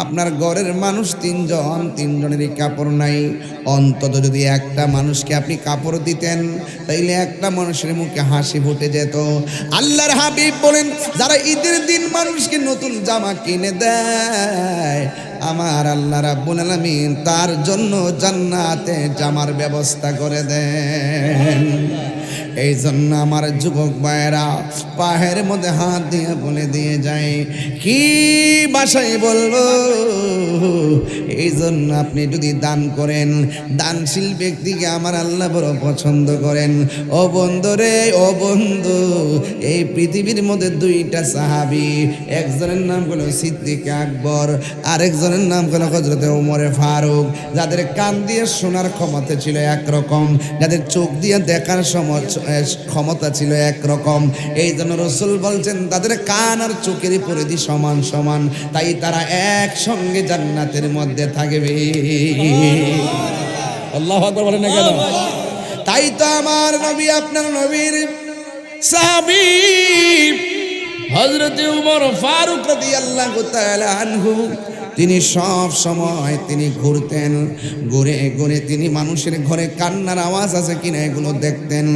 আপনার ঘরের মানুষ তিনজন, তিনজনেরই কাপড় নাই। অন্তত যদি একটা মানুষকে আপনি কাপড় দিতেন, তাইলে একটা মানুষের মুখে হাসি ফুটে যেত। আল্লাহর হাবিব বলেন, যারা ঈদের দিন মানুষকে নতুন জামা কিনে দেয়, আমার আল্লাহ রাব্বুল আলামিন তার জন্য জান্নাতে জামার ব্যবস্থা করে দেন। এই জন্য আমার যুবক ভাইয়েরা পায়ের মধ্যে হাত দিয়ে বলে দিয়ে যায়, কি ভাষায় বলবো। এই জন্য আপনি যদি দান করেন, দানশীল ব্যক্তিকে আমার আল্লাহ বড় পছন্দ করেন। ও বন্ধু রে, ও বন্ধু, এই পৃথিবীর মধ্যে দুইটা সাহাবী, একজনের নাম হলো সিদ্দিক আকবর, আরেকজনের নাম হলো হযরতে ওমর ফারুক। যাদের কান দিয়ে শোনার ক্ষমতা ছিল একরকম, যাদের চোখ দিয়ে দেখার ক্ষমতা ছিল একরকম। এই জন্য রাসূল বলছেন, তাদের কান আর চোখের পরিধি সমান সমান, তাই তারা একসঙ্গে জান্নাতের মধ্যে থাকবে। আল্লাহু আকবার বলেন না কেন? তাই তো আমার নবী, আপনার নবীর সাহাবী হযরতে ওমর ফারুক রাদিয়াল্লাহু তাআলা আনহু, তিনি সব সময় তিনি ঘুরতেন, ঘুরে ঘুরে তিনি মানুষের ঘরে কান্নার আওয়াজ আছে কিনা এগুলো দেখতেন।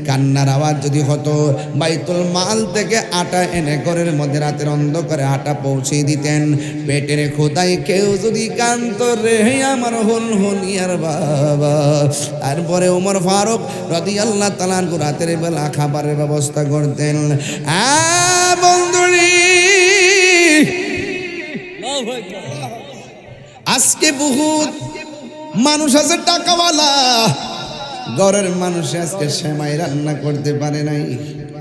কান্নার আওয়াজ যদি হতো, বাইতুল মাল থেকে আটা এনে ঘরের মধ্যে রাতের অন্ধকারে আটা পৌঁছে দিতেন। পেটের খোদাই কেউ যদি কান্ত রে আমার হলিয়ার বাবা। তারপরে ওমর ফারুক রাদিয়াল্লাহু তাআলা আনহু রাতের বেলা খাবারের ব্যবস্থা করতেন। বন্ধুরি, আজকে বহুত মানুষ আছে টাকাওয়ালা, ঘরের মানুষ আজকে সেমাই রান্না করতে পারে নাই।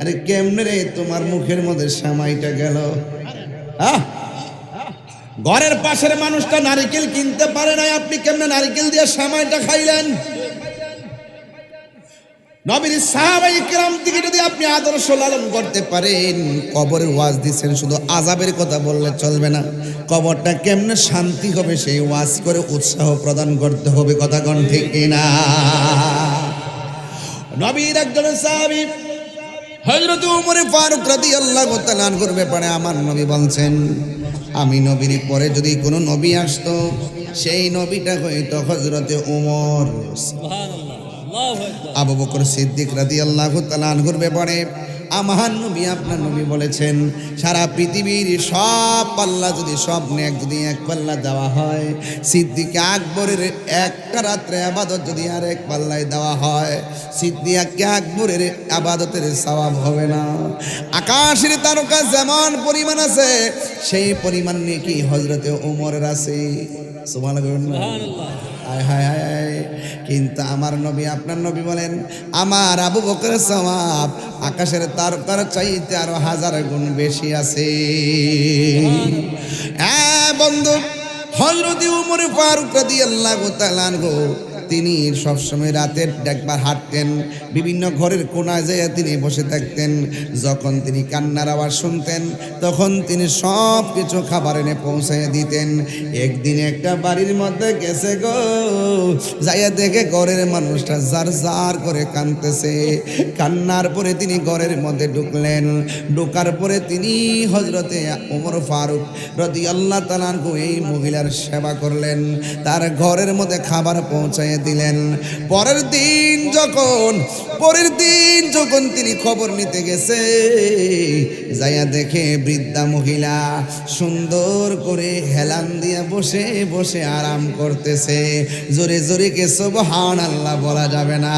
আরে কেমনে রে তোমার মুখের মধ্যে সেমাইটা গেল? ঘরের পাশের মানুষটা নারকেল কিনতে পারে নাই, আপনি কেমনে নারকেল দিয়ে সেমাইটা খাইলেন? নবীর সাহাবায়ে কেরাম থেকে যদি আপনি আদর্শ লালন করতে পারেন, কবরের ওয়াজ দিচ্ছেন, শুধু আযাবের কথা বললে চলবে না, কবরটা কেমনে শান্তি হবে সেই ওয়াজ করে উৎসাহ প্রদান করতে হবে। কথা কোন ঠিক কিনা? নবীর একজন সাহাবী হযরত ওমর ফারুক রাদিয়াল্লাহু তাআলা আনহুর ব্যাপারে আমার নবী বলছেন, আমি নবীর পরে যদি কোনো নবী আসতো, সেই নবীটা হয়তো হযরতে ওমর। সুবহানাল্লাহ। আবু বকর সিদ্দিক রাদিয়াল্লাহু তাআলা আনহুর ব্যাপারে আমার নবী, আপনার নবী বলেছেন, সারা পৃথিবীর সব পাল্লা যদি সব নেক যদি এক পাল্লা দেওয়া হয়, সিদ্দিক আকবরের একটা রাত্রে আবাদত যদি আর এক পাল্লায় দেওয়া হয়, সিদ্দিক আকবরের আবাদতের সওয়াব হবে না। আকাশের তারকা যেমন পরিমাণ আছে, সেই পরিমাণ নেকি হযরতে ওমরের আছে। সুবহানাল্লাহ। হায় হায় হায়। কিন্তু আমার নবী, আপনার নবী বলেন, আমার আবু বকরের সওয়াব আকাশের তারকার চাইতে আরো 1000 গুণ বেশি আছে। বন্ধু, হযরত ওমর ফারুক রাদিয়াল্লাহু তাআলা আনহু তিনি সবসময় রাতের একবার হাঁটতেন, বিভিন্ন ঘরের কোনায় যেয়ে তিনি বসে থাকতেন। যখন তিনি কান্নার আওয়াজ শুনতেন, তখন তিনি সব কিছু খাবার এনে পৌঁছাইয়া দিতেন। একদিন একটা বাড়ির মধ্যে গেছে গো, যাইয়া দেখে ঘরের মানুষটা জার জার করে কাঁদতেছে। কান্নার পরে তিনি ঘরের মধ্যে ঢুকলেন। ঢোকার পরে তিনি হযরতে ওমর ফারুক রাদিয়াল্লাহু তাআলা আনহু এই মহিলার সেবা করলেন, তার ঘরের মধ্যে খাবার পৌঁছাইয়া দিলেন। পরের দিন যখন তিনি খবর নিতে গেছে, যাইয়া দেখে বৃদ্ধা মহিলা সুন্দর করে হেলান দিয়া বসে বসে আরাম করতেছে। জোরে জোরে কে সুবহানাল্লাহ বলা যাবে না?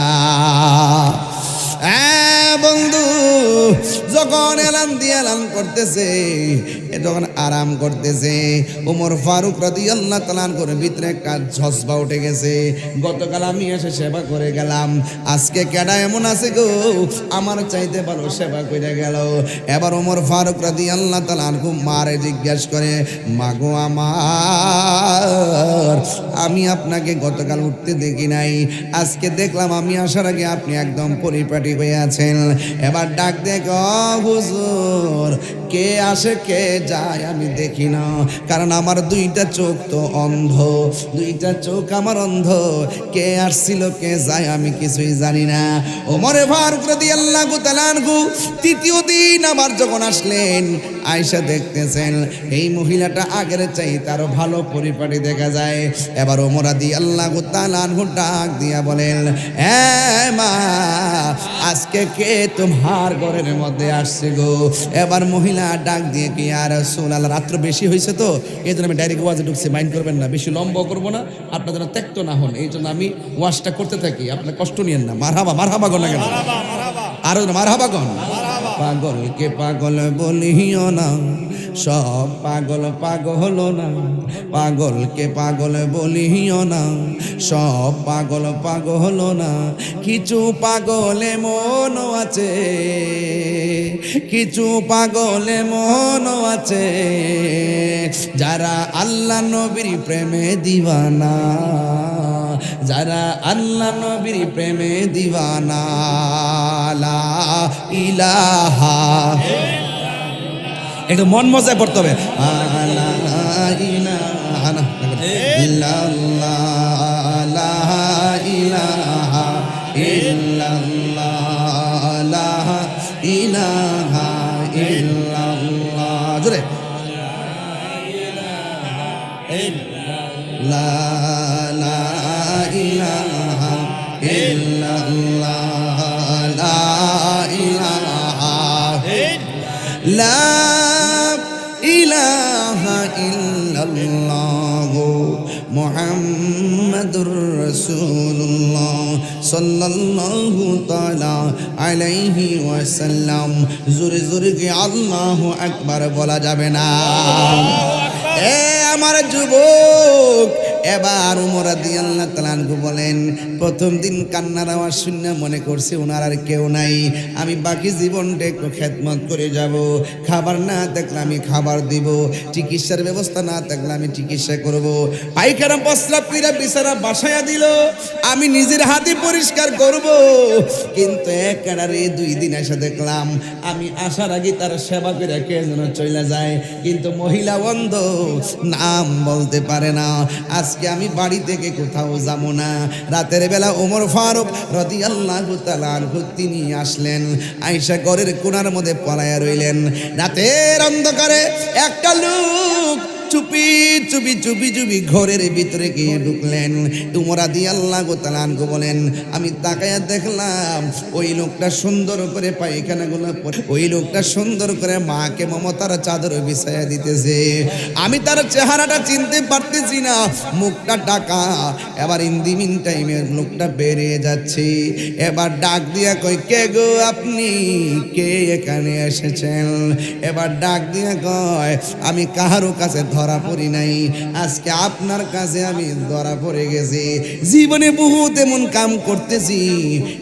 বন্ধু, যখন এলান করতেছে, যখন আরাম করতেছে, ওমর ফারুক রাদিয়াল্লাহু তাআলা করে ভিতরে একটা জজবা উঠে গেছে। গতকাল আমি এসে সেবা করে গেলাম, আজকে কেডা এমন আছে গো আমার চাইতে ভালো সেবা করে গেল। এবার ওমর ফারুক রাদিয়াল্লাহু তাআলা মারে জিজ্ঞাসা করে, মাগো আমার, আমি আপনাকে গতকাল উঠতে দেখি নাই, আজকে দেখলাম আমি আসার আগে আপনি একদম পরিপাটি হয়ে আছেন। এবার ডাক দেখ, হুজুর, কে আসে কে যায় আমি দেখি না, কারণ আমার দুইটা চোখ তো অন্ধ, দুইটা চোখ আমার অন্ধ। কে আসছিল কে যায় আমি কিছুই জানি না। ওমর ফারুক রাদিয়াল্লাহু তাআলা আনহু তৃতীয় দিন আবার যখন আসলেন, আয়েশা দেখতেছেন এই মহিলাটা আগের চাইতে আরো ভালো পরিপাটি দেখা যায়। এবার ওমর রাদিয়াল্লাহু তাআলা আনহু ডাক দিয়া বলেন, মা আজকে কে তোমার ঘরের মধ্যে আসছে গো? এবার মহিলা ডাক দিয়ে কি আর রাসূলুল্লাহ, রাত্র বেশি হয়েছে তো এই জন্য আমি ডাইরেক্ট ওয়াজে ঢুকছি, মাইন্ড করবেন না, বেশি লম্বা করবো না, আপনার যেন ত্যক্ত না হন, এই জন্য আমি ওয়াজটা করতে থাকি, আপনার কষ্ট নিয়েন না। মারহাবা মারহাবা গণ না কেন, আরো মারহাবা গণ। পাগলকে পাগল বলিও না, সব পাগল পাগল না, পাগলকে পাগল বলিও না, সব পাগল পাগল না, কিছু পাগলে মন আছে, কিছু পাগলে মন আছে, যারা আল্লাহ নবীর প্রেমে দিওয়ানা, যারা আল্লাহ নবীর প্রেমে দিওয়ানা। লা ইলাহা, একটু মন মজায় পড়তে হবে। লা ইলাহা ইল্লাল্লাহ, লা ইলাহা ইল্লাল্লাহ, লা ইলাহা ইল্লাল্লাহ, জোরে লা ইলাহা ইল্লাল্লাহ, লা ইলাহা, লা ইলাহা ইল্লাল্লাহ মুহাম্মাদুর রাসূলুল্লাহ সাল্লাল্লাহু তাআলা আলাইহি ওয়াসাল্লাম। জোরে জোরে কি আল্লাহু আকবার বলা যাবে না? এ আমার যুবক, এবার ওমর রাদিয়াল্লাহু তাআলা আনহু বলেন, প্রথম দিন কান্নার আওয়াজ শুনে মনে করছি ওনার আর কেউ নাই, আমি বাকি জীবনটা একটু খেদমত করে যাব, খাবার না থাকলে আমি খাবার দিব, চিকিৎসার ব্যবস্থা না থাকলে আমি চিকিৎসা করব, পায়খানা প্রস্রাব কইরা বিছানা বাসায়া দিল আমি নিজের হাতে পরিষ্কার করব। কিন্তু একেবারে 2 দিন এসে দেখলাম আমি আসার আগে তার সেবা করে কে যেন চলে যায়, কিন্তু মহিলা অন্ধ, নাম বলতে পারে না। আজকে আমি বাড়ি থেকে কোথাও যাব না। রাতের বেলা ওমর ফারুক রাদিয়াল্লাহু তাআলা আনহু তিনি আসলেন, আয়েশা ঘরের কোণার মধ্যে পলায়া রইলেন। রাতের অন্ধকারে একটা লোক চুপি চুপি চুপি চুপি ঘরের ভিতরে গিয়ে ঢুকলেন। ওমর রাদিয়াল্লাহু তাআলা আনহু বলেন, আমি তাকায়া দেখলাম ওই লোকটা সুন্দর করে পায়খানাগুলো, ওই লোকটা সুন্দর করে মাকে মমতার চাদর বিছায়া দিতেছে। আমি তার চেহারাটা চিনতে পারতেছি না, মুখটা ঢাকা। এবার ইন দি মিন টাইমে লোকটা বেরিয়ে যাচ্ছে। এবার ডাক দিয়া কই, কে গো আপনি, কে এখানে এসেছেন? এবার ডাক দিয়া কয়, আমি কাহারও কাছে ধরা পড়ি নাই, আজকে আপনার কাছে আমি ধরা পড়ে গেছি। জীবনে বহুত এমন কাম করতেছি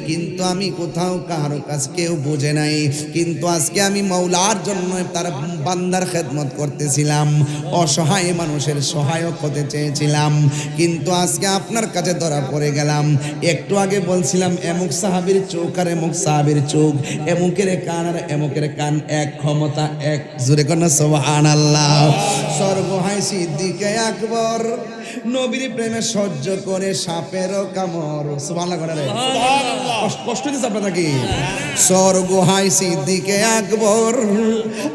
কিন্তু আমি কোথাও কাহারও কাছে কেউ বোঝে নাই, কিন্তু আজকে আমি মাওলার জন্য তার বান্দার খেদমত করতেছিলাম, অসহায় মানুষের সহায়ক হতে চেয়েছিলাম, কিন্তু আজকে আপনার কাছে ধরা পড়ে গেলাম। একটু আগে বলছিলাম এমুক সাহাবীর চোখ আর এমুক সাহাবীর চোখ, এমুকের কান আর এমুকের কান এক, ক্ষমতা এক। জোরে কন্যা সুবহানাল্লাহ। সর্বহাই সিদ্দিকে আকবর নবীর প্রেমে সহ্য করে সাপেরও কামড়। সুবহানাল্লাহ করে কষ্ট দিচ্ছে আপনার নাকি? সর্বহাই সিদ্দিকে আকবর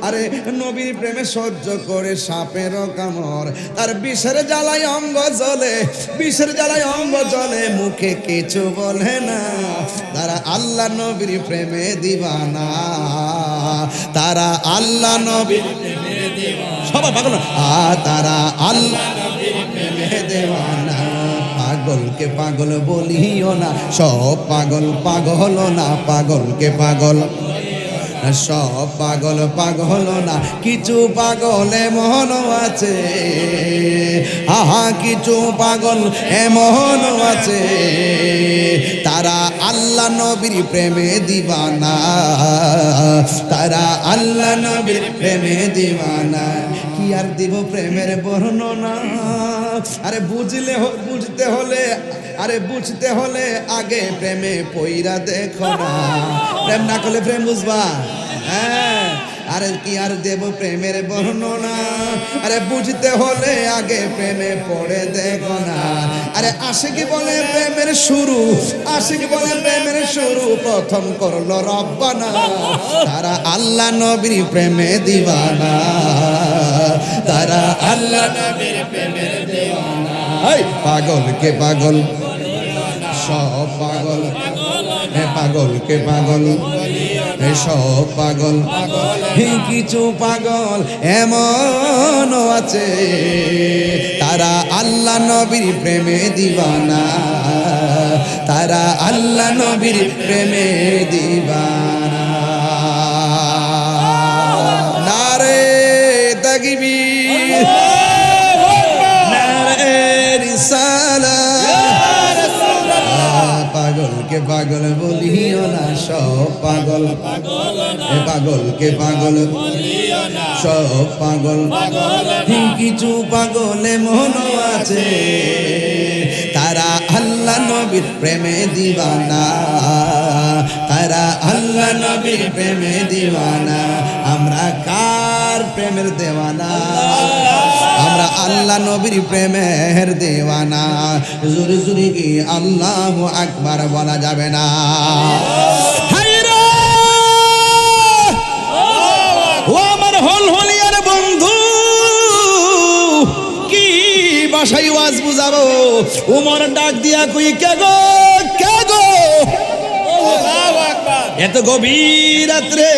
আরে নবীর প্রেমে সহ্য করে সাপেরও কামড়, তার বিষের জ্বালায় অঙ্গ জ্বলে, বিষের জ্বালায় অঙ্গ জ্বলে, মুখে কিছু বলে না। তারা আল্লাহ নবীর প্রেমে দিওয়ানা, তারা আল্লাহ নবীর প্রেমে দিওয়ানা, সবাই পাগল। তারা আল্লাহ নবীর প্রেমে দিওয়ানা। পাগলকে পাগল বলিও না, সব পাগল পাগল না, পাগলকে পাগল, সব পাগল পাগল না, কিছু পাগল এমন আছে, আহা কিছু পাগল এমন আছে, তারা আল্লাহ নবীর প্রেমে দিওয়ানা, তারা আল্লাহ নবীর প্রেমে দিওয়ানা। কি আর দিব প্রেমের বর্ণনা, আরে বুঝতে হলে, আরে বুঝতে হলে আগে প্রেমে পইরা দেখো না, প্রেম না করলে প্রেম বুঝবা? হ্যাঁ, আরে কি আর দেব প্রেমের বর্ণনা, আরে বুঝতে হলে আগে প্রেমে পড়ে দেখো না। আরে আশিকি বলে প্রেমের শুরু, আশিকি বলে প্রেমের শুরু প্রথম করলো রব্বানা। তারা আল্লাহ নবীর প্রেমে দিওয়ানা, তারা আল্লাহ নবীর প্রেমে দিওয়ানা। পাগল কে পাগল, সব পাগল, পাগল কে পাগল, সব পাগল। কিছু পাগল এমনও আছে তারা আল্লাহ নবীর প্রেমে দিওয়ানা, তারা আল্লাহ নবীর প্রেমে দিওয়ানা। নারে তাকবীর, নারে রিসালাত। পাগল কে পাগল বলিও না, সব পাগল, পাগল কে পাগল, সব পাগল। কিছু পাগল মন আছে তারা আল্লাহ নবীর প্রেমে দিওয়ানা, তারা আল্লাহ নবীর প্রেমে দিওয়ানা। আমরা কার প্রেমের দেওয়ানা? আমরা আল্লাহ নবীর প্রেমের দেওয়ানা। জোরে জোরে কি আল্লাহু আকবার বলা যাবে না? ও আমার হলহলিয়ার বন্ধু, কি ভাষায় ওয়াজ বুঝাবো? উমর ডাক দিয়া কই, কে গো কে গো, এত গভীর রাত্রে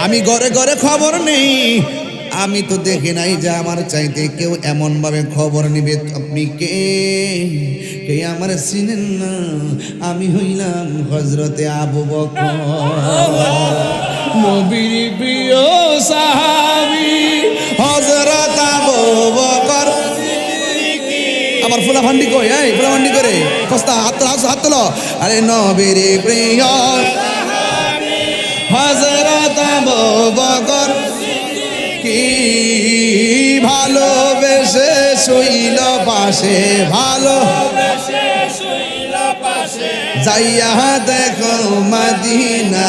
আমি ঘরে ঘরে খবর নেই, আমি তো দেখি নাই যে আমার চাইতে কেউ এমন ভাবে খবর নিবে। আপনি কে? কে আমার চিনেন না? আমি হইলাম হযরতে আবু বকর, নবীর প্রিয় সাহাবী হযরত আবু বকর। আমার ফুলা ভান্ডি কই? এই ফুলা ভান্ডি করে কস্তা হাত তোলো। আরে নবীর প্রিয় সাহাবী হযরত আবু বকর, কি ভালোবেসে শুইল পাশে, ভালোবেসে শুইল পাশে। যাইয়া দেখো মদিনা,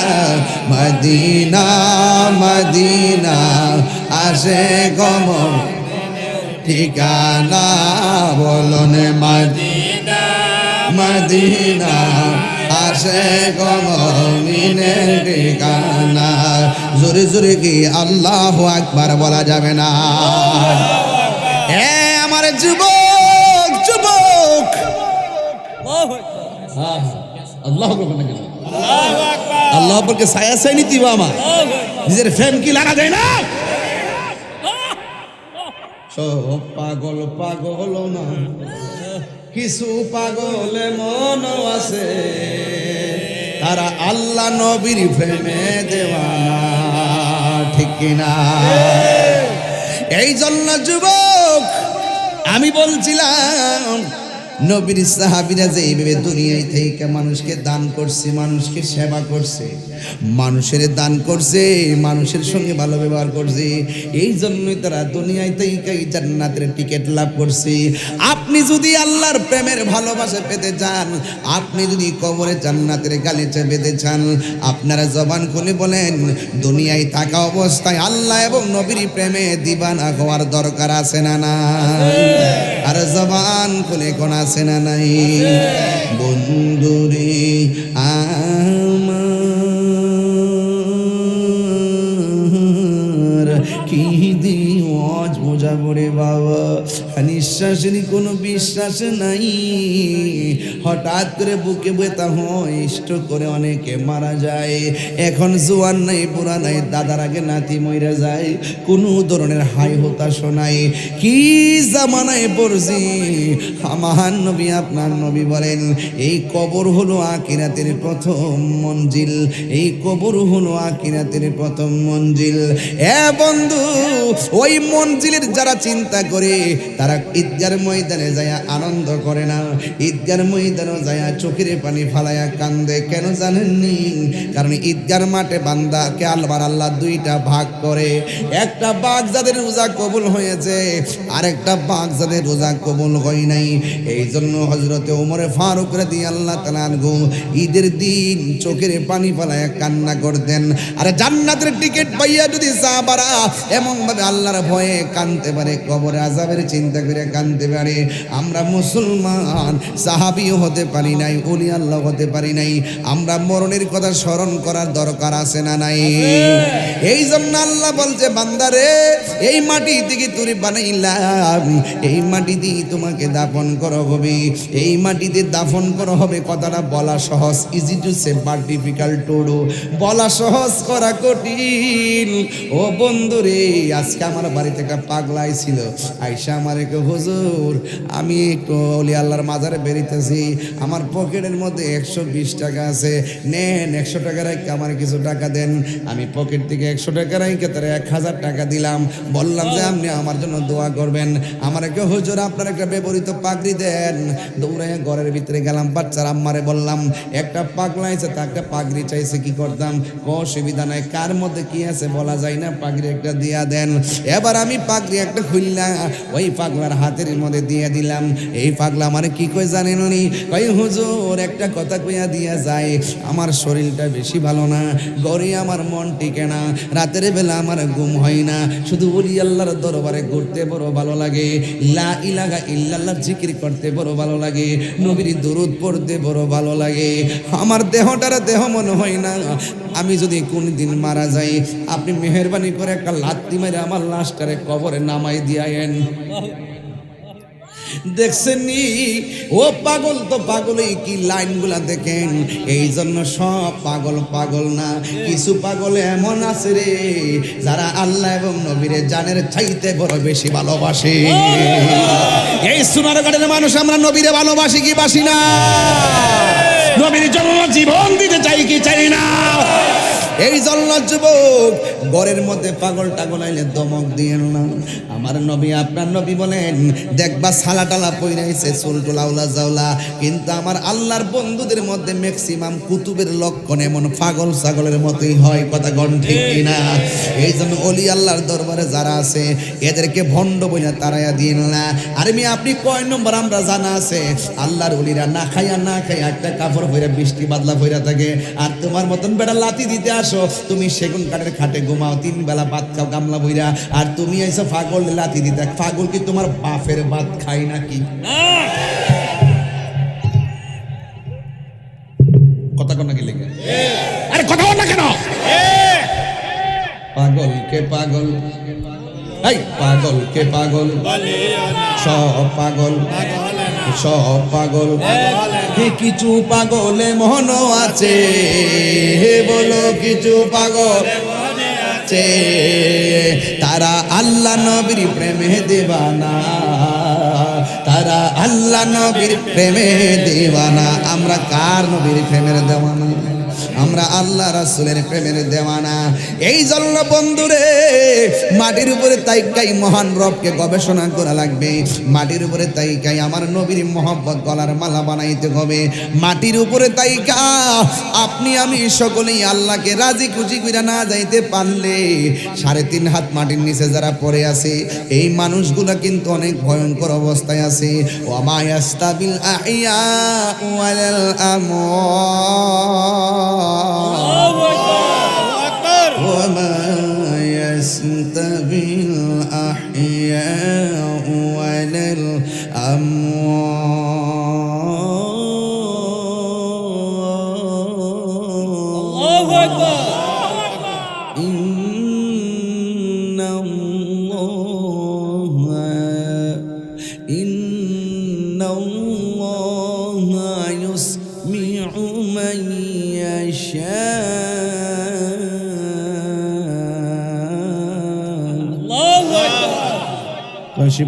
মদিনা মদিনা আসে গমন ঠিকানা। বলুন মদিনা মদিনা আসে গমনের ঠিকানা। জোরে জোরে কি আল্লাহু আকবার বলা যাবে না? আমার যুবক যুবক, আল্লাহু আকবার, আল্লাহ আকবরকে ছায়া ছাই নীতি আমার নিজের ফ্রেম কি লাগা যায় না? সব পাগল পাগল না, কিছু পাগল মন আছে তারা আল্লাহ নবীর প্রেমে দেওয়ানা, ঠিক কিনা? এই জন্য যুবক আমি বলছিলাম, নবীর সাহাবীরা যে এইভাবে দুনিয়ায় থেকে মানুষকে দান করছে, মানুষকে সেবা করছে, মানুষের দান করছে, মানুষের সঙ্গে ভালো ব্যবহার করছে, এই জন্যই তারা দুনিয়ায় থেকে জান্নাতের টিকিট লাভ করছে। আপনি যদি আল্লাহর প্রেমের ভালোবাসা পেতে চান, আপনি যদি কবরে জান্নাতের গালিচা পেতে চান, আপনারা জবান খুলে বলেন, দুনিয়ায় থাকা অবস্থায় আল্লাহ এবং নবীর প্রেমে দিবানা হওয়ার দরকার আছে না নাই? আর জবান খুলে কোন আছে না নাই? বন্ধুরে আমার কি দিওয়াজ বোঝাবো রে বাবা, নিঃশ্বাসের কোনো বিশ্বাস নাই। হঠাৎ করে বুকে ব্যথা হয়, স্ট্রোক করে অনেকে মারা যায়। এখন জোয়ান নাই, বুড়া নাই, দাদার আগে নাতি মইরা যায়, কোনো ধরনের হাই হতাশ নাই। কি জামানায় পড়ছি! আমার নবী আপনার নবী বলেন, এই কবর হলো আখিরাতের প্রথম মঞ্জিল, এই কবর হলো আখিরাতের প্রথম মঞ্জিল। এ বন্ধু, ওই মঞ্জিলের যারা চিন্তা করে তারা ঈদগার ময়দানে যায় আনন্দ করে না, ঈদগার ময়দানে যায় চোখের পানি ফালায়া কান্দে। কেন জানেননি? কারণ ঈদগার মাঠে বান্দাকে আল্লাহ দুইটা ভাগ করে, একটা ভাগ যাদের রোজা কবুল হয়েছে, আরেকটা ভাগ যাদের রোজা কবুল হয় নাই। এই জন্য হযরতে ওমর ফারুক রাদিয়াল্লাহু তাআলা আনহু ঈদের দিন চোখের পানি ফালায়া কান্না করতেন। আর জান্নাতের টিকিট পাইয়া যদি সাহাবারা এমন ভাবে আল্লাহর ভয়ে কাঁদতে পারে, কবরে আযাবের চিন্তা করে কাঁদতে পারে, আমরা মুসলমান সাহাবীও হতে পারি নাই, ওলি আল্লাহ হতে পারি নাই, আমরা মরণের কথা স্মরণ করার দরকার আছে না নাই? এই জন্য আল্লাহ বলছে, বান্দারে এই মাটি থেকে তুই বানাইলাম, এই মাটি দিয়ে তোমাকে দাফন করা হবে, এই মাটিতে দাফন করা হবে। কথাটা বলা সহজ, easy to say but difficult to do. বলা সহজ, করা কঠিন। ও বন্ধুরে, আজকে আমার বাড়িতে একটা পাগলা ছিল, আইসা আমার এক হুজুর, আমি একটু ওলি আল্লাহর মাজারে বেরিতেছি, আমার পকেটের মধ্যে 120 টাকা আছে, নেন 100 টাকা রাখে আমার কিছু টাকা দেন। আমি পকেট থেকে 100 টাকা রাখে তার 1000 টাকা দিলাম, বললাম যে আপনি আমার জন্য দোয়া করবেন। আমার এক হুজুর, আপনার একটা ব্যবহৃত পাগড়ি দেন। দৌড়ে ঘরের ভিতরে গেলাম, বাচ্চার আম্মারে বললাম একটা পাগলা আছে, তাকে পাগড়ি চাইছে, কি করতাম? অসুবিধা নাই, কার মধ্যে কি আছে বলা যায় না, পাগড়ি একটা দিয়া দেন। এবার আমি পাগড়ি একটা খুললাম, ওই পাগলার হাতের মধ্যে দিয়ে দিলাম। এই পাগলা মানে কি কই জানেন নি? কই হুজুর একটা কথা কইয়া দিয়া যায়, আমার শরীরটা বেশি ভালো না, গড়ে আমার মন টিকে না, রাতের বেলা আমার ঘুম হয় না, শুধু ওলি আল্লাহর দরবারে ঘুরতে বড় ভালো লাগে, লা ইলাহা ইল্লাল্লাহ জিকির করতে বড় ভালো লাগে, নবীর দরুদ পড়তে বড় ভালো লাগে। আমার দেহটার দেহ মনে হয় না, আমি যদি কোনদিন মারা যাই, আপনি মেহেরবানি করে একটা লাত্তি মেরে আমার লাশটারে কবরে নামাই দিয়েন। দেখছেন নি? ও পাগল তো পাগলই, কি লাইনগুলা দেখেন। এই জন্য সব পাগল পাগল না, কিছু পাগল এমন আছে রে যারা আল্লাহ এবং নবীরে জানের চাইতে বড় বেশি ভালোবাসে। এই সোনারগাঁয়ের মানুষ আমরা নবীরে ভালোবাসি কি বাসি না? নবীর জন্য জীবন দিতে চাই কি চাই না? এই জন্য যুবক, ঘরের মধ্যে পাগল টাগল আইলে দমক দিয়েন না। আমার নবী, আপনার নবী বলেন, দেখবা সালা টালা পইরাইছে, চুল টুলা উলা জাউলা, কিন্তু আমার আল্লাহর বন্ধুদের মধ্যে ম্যাক্সিমাম কুতুবের লক্ষণ এমন পাগল ছাগলের মতোই হয়। কথা গণ ঠিক কিনা? এই জন্য অলি আল্লাহর দরবারে যারা আছে এদেরকে ভণ্ড বইনা তারাইয়া দিন না। আরে মি, আপনি কয় নম্বর আমরা জানা আছে, আল্লাহর অলিরা না খাইয়া একটা কাপড় পইরা বৃষ্টি বাদলা পইরা থাকে, আর তোমার মতন বেটা লাতি দিতে আসো, তুমি সেগুন কাঠের খাটে ঘুমাও, 3 বেলা ভাত খাও গামলা বইরা, আর তুমি আইসো পাগল লাতি দিতে। পাগল কি তোমার বাপের ভাত খাই নাকি? কথা কন নাকি লেগে? আরে কথা বল না কেন? পাগল কে পাগল, এই পাগল কে পাগল, সব পাগল, সব পাগল, কিছু পাগলে মন আছে, বলো কিছু পাগল আছে, তারা আল্লাহ নবীর প্রেমে দেওয়ানা, তারা আল্লাহ নবীর প্রেমে দেওয়ানা। আমরা কার নবীর প্রেমের দেওয়ানা? আমরা আল্লাহ রাসূলের প্রেমের দেওয়ানা। এই জন্য বন্ধুরে, মাটির উপরে তাইকাই মহান রবকে গবেষণা করা লাগবে, মাটির উপরে তাইকাই আমার নবীর মহব্বত গলার মালা বানাইতে হবে, মাটির উপরে তাইকা আপনি আমি সকলেই আল্লাহকে রাজি খুশি কইরা না যাইতে পারলে 3.5 হাত মাটির নিচে যারা পড়ে আছে, এই মানুষগুলা কিন্তু অনেক ভয়ঙ্কর অবস্থায় আছে। ওয়া মা ইয়াস্তাবিল আহইয়া ওয়াল আমওয়াত, ওয়া মা ইয়াস্তাবিল আহইয়া ওয়াল আমওয়াত।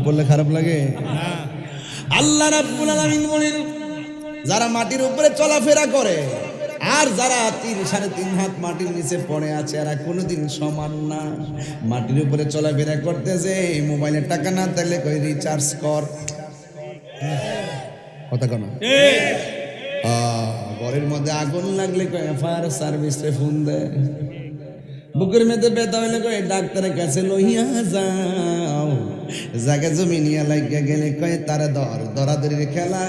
বললে খারাপ লাগে? আল্লাহ রাব্বুল আলামিন বলেন, যারা মাটির উপরে চলাফেরা করে আর যারা 3-3.5 হাত মাটির নিচে পড়ে আছে এরা কোনোদিন সমান না। মাটির উপরে চলাফেরা করতেছে, মোবাইলে টাকা না থাকলে কই রিচার্জ কর, কথা কেন? ঘরের মধ্যে আগুন লাগলে কই ফায়ার সার্ভিসে ফোন দেয়, বুকের মধ্যে ব্যথা হইলে কই ডাক্তারের কাছে লইয়া যাও, জায়গা জমি নিয়ে লাগিয়া গেলে কয় তারা দরাদরির খেলা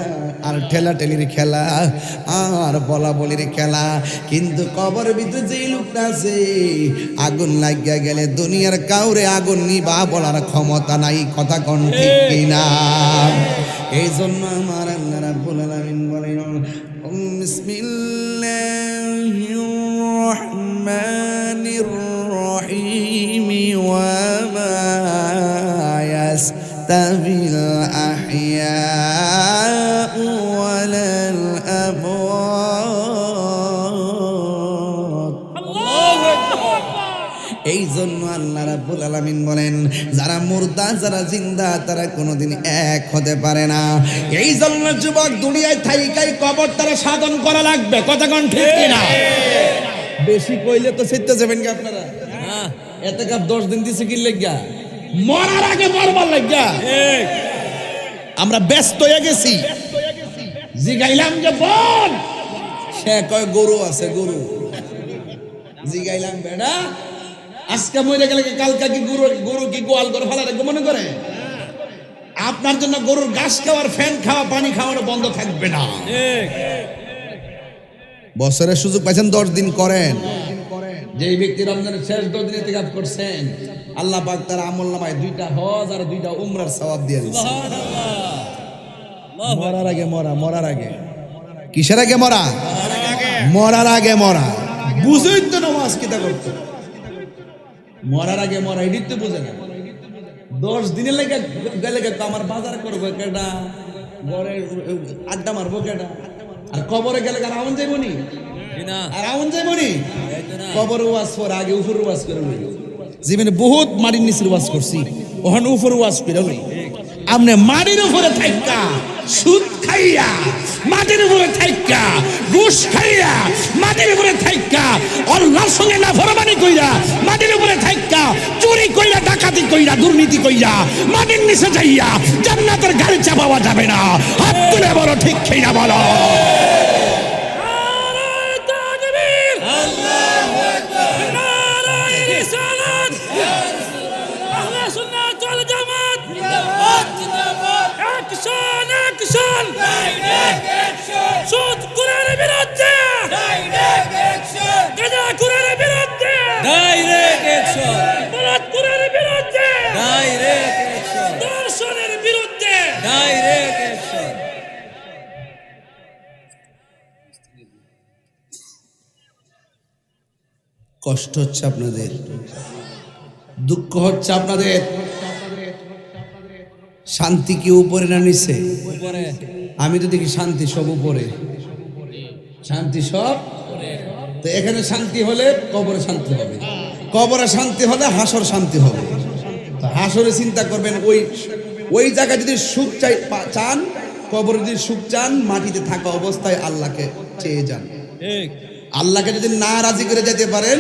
আর ঠেলাঠেলির খেলা আর বলা বলির খেলা। কিন্তু কবর ভিতরে যেই লোকটা আছে আগুন লাগিয়া গেলে দুনিয়ার কাউরে আগুন নিবা বলার ক্ষমতা নাই, কথা কোন ঠিক কিনা? এই জন্য আমার আল্লাহ রাব্বুল আলামিন বলেন বিসমিল্লাহির রহমানির রহিম ওয়া মা ইয়াস্তাবিল আহইয়াউ ওয়ালাল আমওয়াত। আল্লাহু আকবার। এই জন্য আল্লাহ রাব্বুল আলামিন বলেন যারা মুর্দা যারা জিন্দা তারা কোনোদিন এক হতে পারে না। এই জন্য যুবক দুনিয়ায় থাইকাই কবর তারা সাধন করা লাগবে, কথা কোন ঠিক কিনা? বেশি কইলে তো সেটা যাবেন কি আপনারা? এতে কাপ 10 দিন দিছে কি লাগিয়া? মরার আগে মরবার লাগিয়া। আমরা ব্যস্ত হয়ে গেছি। জিগাইলাম যে বোন, সে কয় গরু আছে গরু। জিগাইলাম বেটা আজকে মরে গেলে কালকা কি গরু কি গোয়াল করে ফেলা রাখবো মনে করে? আপনার জন্য গরুর ঘাস খাওয়ার ফ্যান খাওয়া পানি খাওয়ানো বন্ধ থাকবে না। বছরের সুযোগ পাইছেন 10 দিন করেন। যেই ব্যক্তি রমজানের শেষ 10 দিন ইতিকাফ করছেন আল্লাহ পাক তার আমলনামায় 2টা হজ আর 2টা উমরার সওয়াব দিয়ে দিয়েছেন। সুবহানাল্লাহ। মরার আগে মরার আগে কিসের আগে মরা? মরার আগে মরা। বুঝেই তো নামাজ কিতা করতে, মরার আগে মরা এটাই তো বুঝে না। 10 দিনের লেগে গেলে আমার বাজার করবো কেডা, ঘরে আড্ডা মারবো কেডা, আর কবরে গেলে আর আউন যাইব নি? আর আউন যাইব নি? কবরে ওয়াজ করে আগে উপরে ওয়াজ করে লই। জীবনে বহুত মাটির নিচে ওয়াজ করছি, ওখানে উপরে ওয়াজ করে লই। আমনে মাটির উপরে থাইকা সুদ খাইয়া, মাটির উপরে থাইকা ঘুষ খাইয়া, মাটির উপরে থাইকা আল্লাহর সঙ্গে নাফরমানি কইরা, মাটির উপরে থাইকা চুরি কইরা, ডাকাতি কইরা, দুর্নীতি কইরা মাটির নিচে যাইয়া জান্নাতের গাড়ি চাপাওয়া যাবে না। হাত তুলে বলো ঠিক কিনা বলো। সুদ কুরানের বিরুদ্ধে ডাইরেক্ট অ্যাকশন, গাঁজা কুরানের বিরুদ্ধে ডাইরেক্ট অ্যাকশন, বলাৎ কুরানের বিরুদ্ধে ডাইরেক্ট অ্যাকশন, ধর্ষণের বিরুদ্ধে ডাইরেক্ট অ্যাকশন। কষ্ট হচ্ছে আপনাদের, দুঃখ হচ্ছে আপনাদের, শান্তি কি উপরে না নিচে? উপরে। আমি তো দেখি শান্তি সব উপরে, শান্তি সব। তো এখানে শান্তি হলে কবরে শান্তি হবে, কবরে শান্তি হলে হাসর শান্তি হবে। তো হাসরে চিন্তা করবেন ওই জায়গায় যদি সুখ চান, কবরে যদি সুখ চান, মাটিতে থাকা অবস্থায় আল্লাহকে চেয়ে যান। আল্লাহকে যদি না রাজি করে যেতে পারেন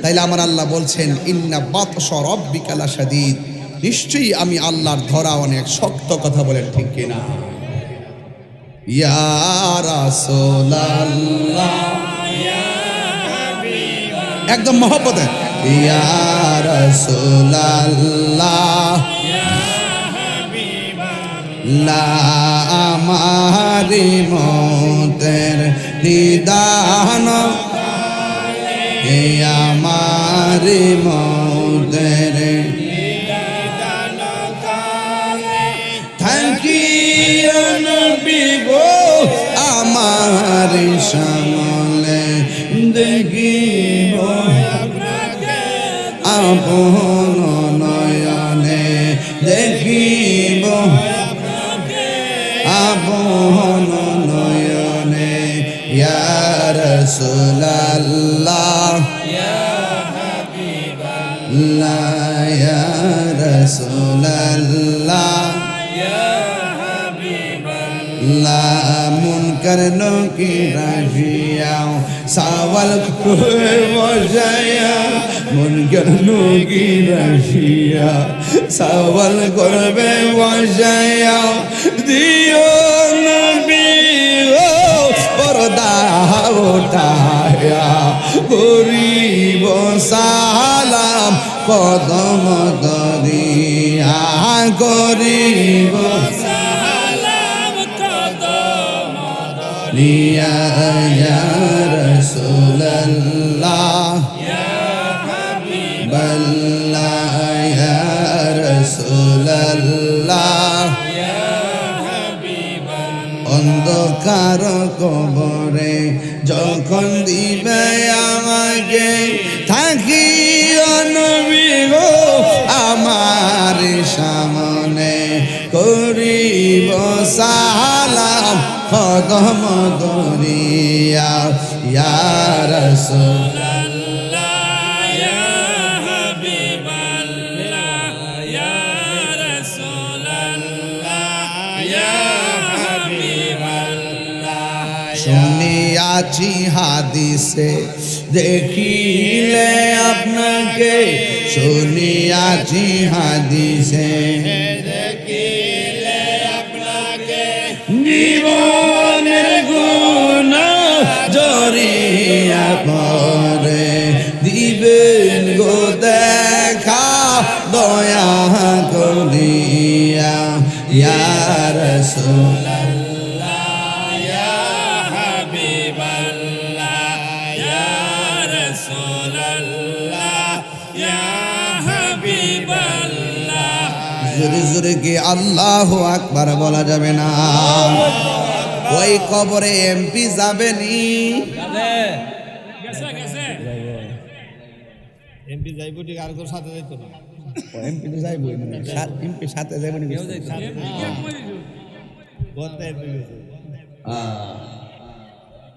তাইলে আমার আল্লাহ বলছেন ইন্না বাতশা রাব্বিকা লাশাদীদ, নিশ্চয়ই আমি আল্লাহর ধরা অনেক শক্ত, কথা বলেন ঠিক কিনা? ইয়া রাসূলুল্লাহ একদম মহব্বতে ইয়া রাসূলুল্লাহ লা আমারি মতের নিদান, আমারি মতের আমার সামলে দেখিব আপন নয়নে, দেখিব আপন নয়নে। ইয়া রাসূলুল্লাহ ইয়া হাবিবাল্লাহ, ইয়া রাসূলুল্লাহ মুনকার নকির আসিয়া সওয়াল করে বসাইয়া মুনকার নকির আসিয়া সওয়াল করবে বসাইয়া দিও নবী ও পর্দা উঠায়া করিব সালাম কদম দরিয়া করিব সালাম কদম দরিয়া ইয়া রাসূলুল্লাহ ইয়া হাবিবাল্লাহ ইয়া রাসূলুল্লাহ ইয়া হাবিবাল্লাহ অন্ধকার কবরে যখন দিবে আমাকে থাকি নবী গো আমার সামনে করিব সালাম কদম দরিয়া ইয়া রাসূলুল্লাহ ইয়া হাবিবাল্লাহ ইয়া রাসূলুল্লাহ ইয়া হাবিবাল্লাহ শুনিয়াছি হাদিসে দেখিলে আপনাকে শুনিয়াছি হাদিসে দেখিলে আপনাকে জীবনের গুনাহ জড়িয়া পড়ে দিবেন গো দেখা দয়া করিয়া ইয়া রাসূলুল্লাহ ইয়া হাবিবাল্লাহ ইয়া রাসূলুল্লাহ ইয়া হাবিবাল্লাহ জোরে জোরে কি আল্লাহু আকবার বলা যাবে না ওই কবরে এমপি যাবেনি গেছে গেছে এমপি যাইবো ঠিক আর কোন সাথে যাইতো না এমপি তো যাইবো মানে এমপি সাথে যাইবো না বলতে এমপি গেছে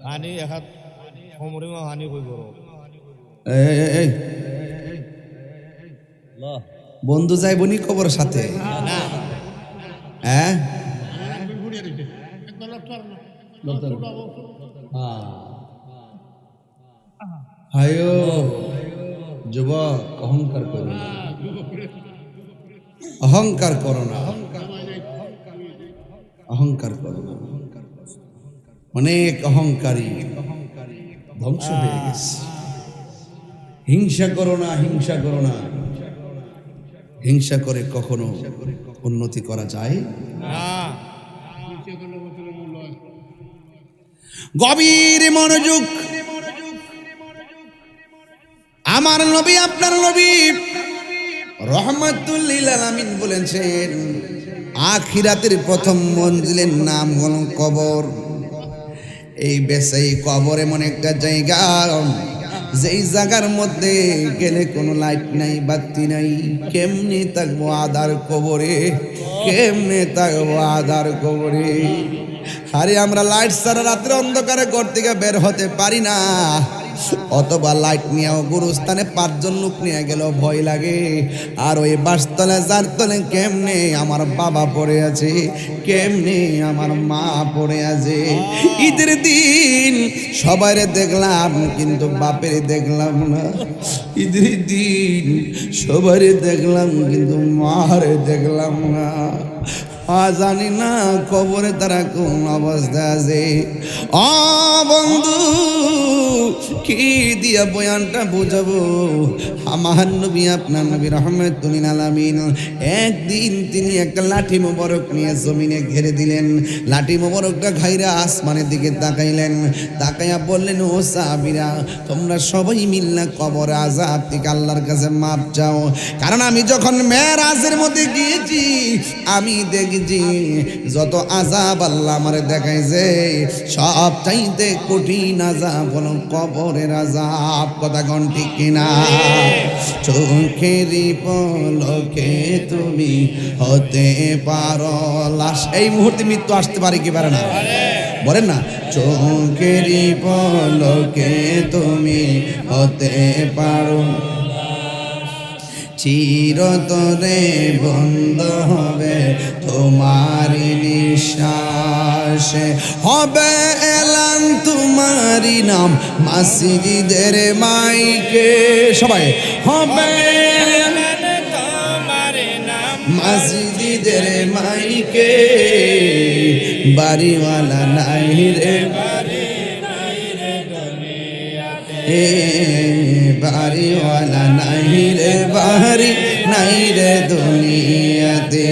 হানি এখাত কোমরে হানি কই বড় এই বন্ধু যাইবনি কবর সাথে হ্যাঁ হায়ো যুবক অহংকার করো না অহংকার করো না অহংকার করো না অনেক অহংকারী ধ্বংস হয়ে গেছে হিংসা করো না হিংসা করো না হিংসা করে কখনো উন্নতি করা যায় না গভীর মনোযোগ আমার নবী আপনার নবী রহমাতুল লিল আলামিন বলেছেন আখিরাতের প্রথম মঞ্জিলের নাম হলো কবর এই বেশি কবর এমন একটা জায়গা যেই জায়গার মধ্যে গেলে কোনো লাইট নাই বাতি নাই কেমনে থাকবো আধার কবরে কেমনে থাকবো আধার কবরে আরে আমরা লাইট ছাড়া রাত্রে অন্ধকারে ঘর থেকে বের হতে পারি না অথবা লাইট নিয়েও গুরুস্থানে 5 জন লোক নিয়ে গেল ভয় লাগে আর ওই বাসতলে যার তলে কেমনে আমার বাবা পড়ে আছে কেমনে আমার মা পড়ে আছে ঈদের দিন সবাইরে দেখলাম কিন্তু বাপের দেখলাম না ঈদের দিন সবাইরে দেখলাম কিন্তু মারে দেখলাম না জানি না কবরে তারা কোন অবস্থা আছে ও বন্ধু কি দিয়া বয়ানটা বুঝাবো আমার নবী আপনার নবী রহমাতুল লিল আলামিন একদিন তিনি একটা লাঠি মোবারক নিয়ে জমিনে ঘিরে দিলেন লাঠি মোবারকটা ঘাইরা আসমানের দিকে তাকাইলেন তাকাইয়া বললেন ও সাহাবীরা তোমরা সবাই মিলনা কবর আযাব থেকে আল্লাহর কাছে মাপ চাও কারণ আমি যখন মেরাজের মধ্যে গিয়েছি আমি দেখি যত আযাব আল্লাহ আমারে দেখাইছে সব চাইতে কঠিন আযাব হলো কবরের আযাব কথা কোন ঠিক কিনা চোখেরই পলকে তুমি হতে পারো লাশ এই মুহূর্তে মৃত্যু আসতে পারে কি পারে না বলেন না চোখেরই পলকে তুমি হতে পারো চিরতরে বন্ধ হবে তোমার নিঃশ্বাস হবে এলান তোমারই নাম মসজিদের মাইকে, সবাই হবে মসজিদের মাইকে, বাড়িওয়ালা নাই রে বাড়িওয়ালা নাই রে, বাড়ি নাই রে দুনিয়াতে।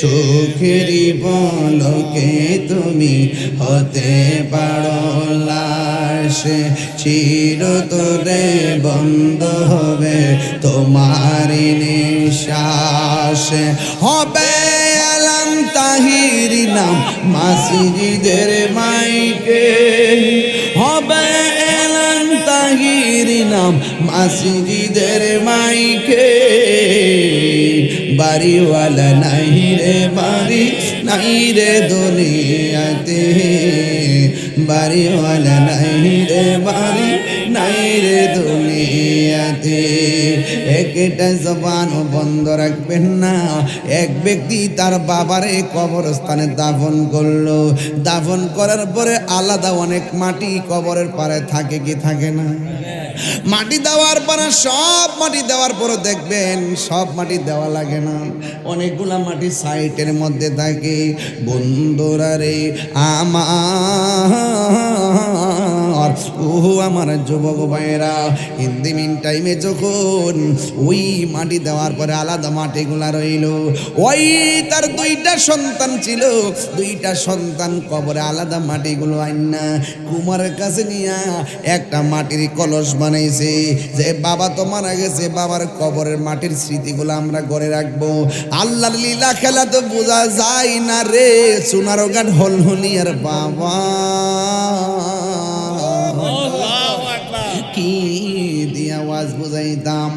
চোখেরই পলকে তুমি হতে পারো লাশ, চিরতরে বন্ধ হবে তোমার নিঃশ্বাস। হবে আলম তাহির নাম মসজিদের মাইকে, হবে আলম তাহির নাম মসজিদের মাইকে, বাড়িওয়ালা নাই রে বাড়ি নাই রে দুনিয়াতে, বাড়িওয়ালা নাই রে বাড়ি নাই রে দুনিয়াতে। একটা জবান বন্ধ রাখবেন না। এক ব্যক্তি তার বাবারে কবরস্থানে দাফন করলো, দাফন করার পরে আলাদা অনেক মাটি কবরের পারে থাকে কি থাকে না? মাটি দেওয়ার পরে সব মাটি দেওয়ার পরে দেখবেন সব মাটি দেওয়া লাগে না, অনেকগুলা মাটি সাইটের মধ্যে থাকে। বন্ধুরা রে আমার, ও আমার যুবক ভাইরা, ইন দি মিন টাইমে যখন ওই মাটি দেওয়ার পরে আলাদা মাটিগুলা রইল, ওই তার দুইটা সন্তান ছিল, দুইটা সন্তান কবরে আলাদা মাটিগুলো আইনা কুমারের কাছে নিয়া একটা মাটির কলস বানাইছে, যে বাবা তো মারা গেছে, বাবার কবরের মাটির স্মৃতিগুলো আমরা ঘরে রাখবো। আল্লাহর লীলা খেলা তো বোঝা যায় না রে, সোনারো গান হলহলিয়ার বাবা কি দিয়ে আওয়াজ বুঝাইতাম।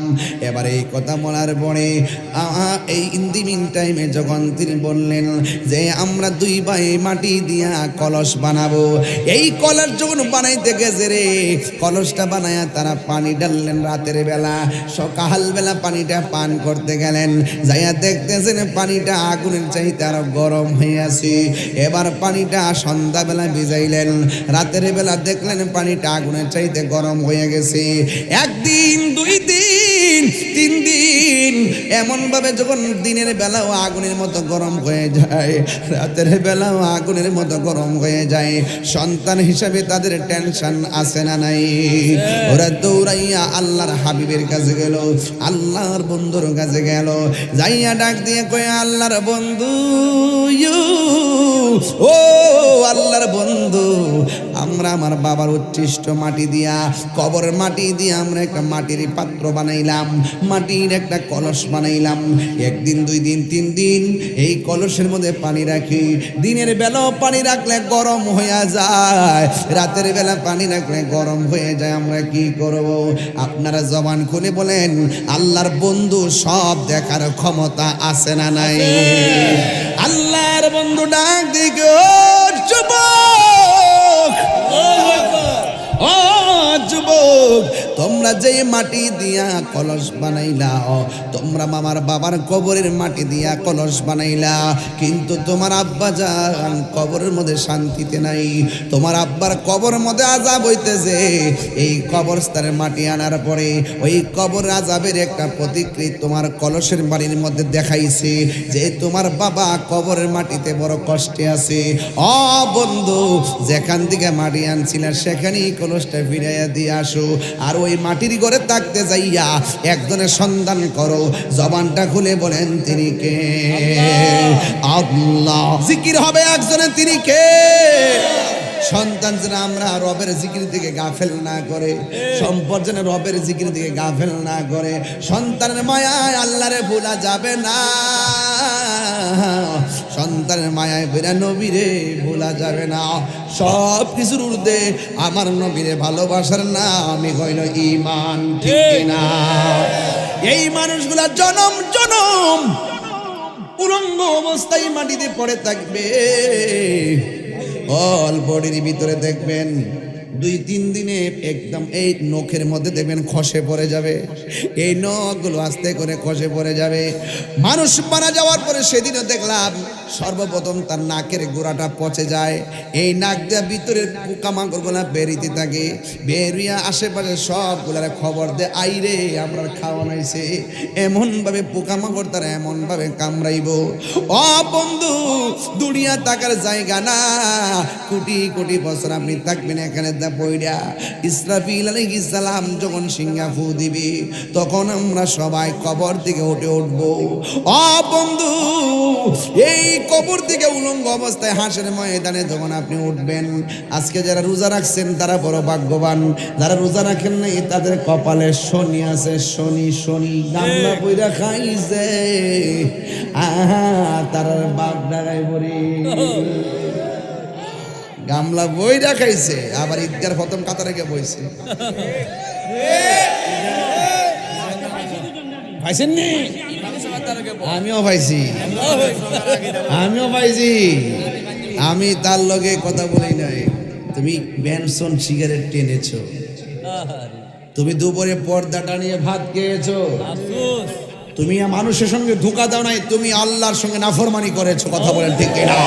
এবার এই কথা বলার পরে এই ইন্দিমিন টাইমে যখন তিনি বললেন যে আমরা দুই ভাই মাটি দিয়া কলস বানাবো, এই কলস যখন বানাইতে গেছে রে, কলসটা বানায়া তারা পানি ঢাললেন রাতের বেলা, সকাল বেলা পানিটা পান করতে গেলেন, যাইয়া দেখতেছেন পানিটা আগুনের চাইতে আরো গরম হয়ে আছে। এবার পানিটা সন্ধ্যাবেলা ভিজাইলেন, রাতের বেলা দেখলেন পানিটা আগুনের চাইতে গরম হয়ে গেছে। একদিন, দুই দিন, তিন দিন, এমন ভাবে যখন দিনের বেলাও আগুনের মতো গরম হয়ে যায়, রাতের বেলাও আগুনের মতো গরম হয়ে যায়, সন্তান হিসাবে তাদের টেনশন আছে না নাই? ওরা দৌড়াইয়া আল্লাহর হাবিবের কাছে গেল, আল্লাহর বন্ধুর কাছে গেল, যাইয়া ডাক দিয়ে কয়ে আল্লাহর বন্ধু, ও আল্লাহর বন্ধু, আমরা আমার বাবার উচ্ছিষ্ট মাটি দিয়া, কবরের মাটি দিয়ে আমরা একটা মাটির পাত্র বানাইলাম, মাটির একটা কলস বানাইলাম। একদিন, দুই দিন, তিন দিন এই কলসের মধ্যে পানি রাখি, দিনের বেলাও পানি রাখলে গরম হয়ে যায়, রাতের বেলা পানি রাখলে গরম হয়ে যায়, আমরা কি করব? আপনারা জবান খুলে বলেন, আল্লাহর বন্ধু সব দেখার ক্ষমতা আছে না নাই? আল্লাহর বন্ধু ডাক দিকে, ও যুবক, ও যুবক, তোমরা যে মাটি দিয়া কলস বানাইলা, তোমরা মামার বাবার কবরের মাটি দিয়া কলস বানাইলা, কিন্তু তোমার আব্বা জান কবরের মধ্যে শান্তিতে নাই, তোমার আব্বার কবরের মধ্যে আযাব হইতেছে। এই কবরস্থানের মাটি আনার পরে ওই কবর আযাবের একটা প্রতিকৃতি তোমার কলসের বাড়ির মধ্যে দেখাইছে যে তোমার বাবা কবরের মাটিতে বড় কষ্টে আছে। ও বন্ধু, যেখান থেকে মাটি আনছিলা সেখানেই কলসটা ফিরাইয়া দিয়ে আসো, আর ওই মাটির ঘরে থাকতে যাইয়া একজনের সন্ধান করো, জবানটা খুলে বলেন তিনি কে? আল্লাহ। জিকির হবে একজনের, তিনি কে? সন্তান যেন আমরা রবের জিকির থেকে গাফেল না করে, সম্পদ যেন রবের জিকির থেকে গাফেল না করে, সন্তানের মায়ায় আল্লাহরে ভোলা যাবে না, সন্তানের মায়ায় বেরা নবীরে ভোলা যাবে না। সব কিছুর ঊর্ধ্বে আমার নবীরে ভালোবাসার নামই হইল ঈমান, ঠিক না? এই মানুষগুলা জনম জনম উলঙ্গ অবস্থায় মাটিতে পড়ে থাকবে, অল বডির ভিতরে দেখবেন দুই তিন দিনে একদম এই নখের মধ্যে দেখবেন খসে পড়ে যাবে, এই নখগুলো আস্তে করে খসে পড়ে যাবে। মানুষ মারা যাওয়ার পরে সেদিনও দেখলাম সর্বপ্রথম তার নাকের গোড়াটা পচে যায়, এই নাক দিয়ে ভিতরের পোকামাকড়গুলা বেরিতে থাকে, বেরিয়া আশেপাশে সবগুলার খবর দে আইরে আমরা খাওয়া নাইছে, এমনভাবে পোকামাকড় তারা এমনভাবে কামড়াইব। ও বন্ধু, দুনিয়া থাকার জায়গা না, কোটি কোটি বছর আপনি থাকবেন এখানে দা পইড়া। ইসরাফিল আলাইহিস সালাম যখন সিংহা ফু দিবে, তখন আমরা সবাই কবর থেকে উঠে উঠব। ও বন্ধু, এই কবর থেকে উলঙ্গ অবস্থায় হাসের ময়দানে যখন আপনি উঠবেন, আজকে যারা রোজা রাখছেন তারা বড় ভাগ্যবান, যারা রোজা রাখেন নাই তাদের কপালে শনি আছে, শনি শনি গামলা বইরা খাইছে, আহা তার বাপ ডাগাই বরি গামলা বইরা খাইছে, আবার ঈদগার প্রথম কাতারে গিয়ে বইছে। পাইছেননি? আমিও পাইছি, আমিও পাইছি। আমি তার লগে কথা বলি নাই। তুমি বেনসন সিগারেট টেনেছো, তুমি দুপুরে পর্দাটা নিয়ে ভাত খেয়েছো, তুমি মানুষের সঙ্গে ধোঁকা দাও নাই, তুমি আল্লাহর সঙ্গে নাফরমানি করেছো। কথা বলেন ঠিক কিনা?